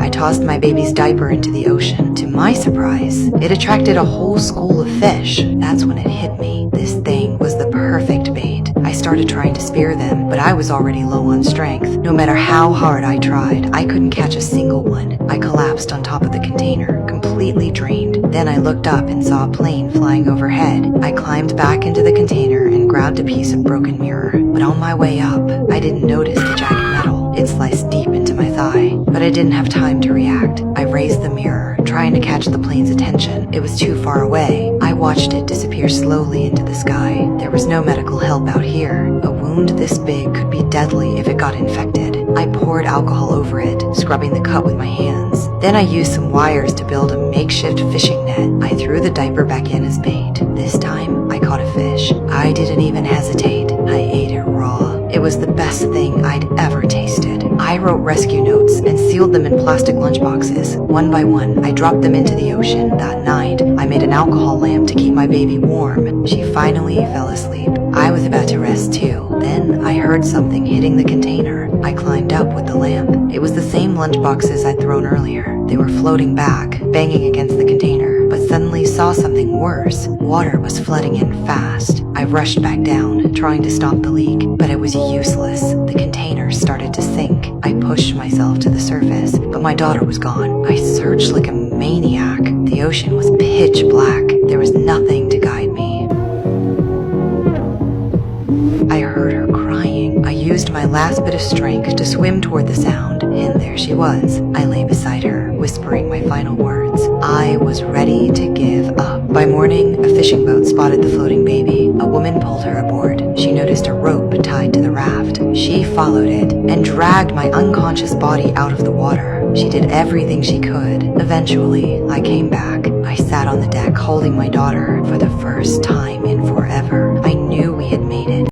I tossed my baby's diaper into the ocean. To my surprise, it attracted a whole school of fish. That's when it hit me. This thing was the perfect bait. I started trying to spear them, but I was already low on strength. No matter how hard I tried, I couldn't catch a single one. I collapsed on top of the container, completely drained. Then I looked up and saw a plane flying overhead. I climbed back into the container and grabbed a piece of broken mirror. But on my way up, I didn't notice the jagged metal. It sliced deep into my thigh, but I didn't have time to react. I raised the mirror, trying to catch the plane's attention. It was too far away. I watched it disappear slowly into the sky. There was no medical help out here. A wound this big could be deadly if it got infected. I poured alcohol over it, scrubbing the cut with my hands. Then I used some wires to build a makeshift fishing net. I threw the diaper back in as bait. This time, I caught a fish. I didn't even hesitate. I ate it raw. It was the best thing I'd ever tasted. I wrote rescue notes and sealed them in plastic lunchboxes. One by one, I dropped them into the ocean. That night, I made an alcohol lamp to keep my baby warm. She finally fell asleep. I was about to rest too. Then I heard something hitting the container. I climbed up with the lamp. It was the same lunchboxes I'd thrown earlier. They were floating back, banging against the container, but suddenly saw something worse. Water was flooding in fast. I rushed back down, trying to stop the leak, but it was useless. The container started to sink. I pushed myself to the surface, but my daughter was gone. I searched like a maniac. The ocean was pitch black. There was nothing to guide me. I heard her crying. I used my last bit of strength to swim toward the sound, and there she was. I lay beside her, whispering my final words. I was ready to give up. By morning, a fishing boat spotted the floating baby. A woman pulled her aboard. She noticed a rope tied to the raft. She followed it and dragged my unconscious body out of the water. She did everything she could. Eventually, I came back. I sat on the deck holding my daughter for the first time in forever. I knew we had made it.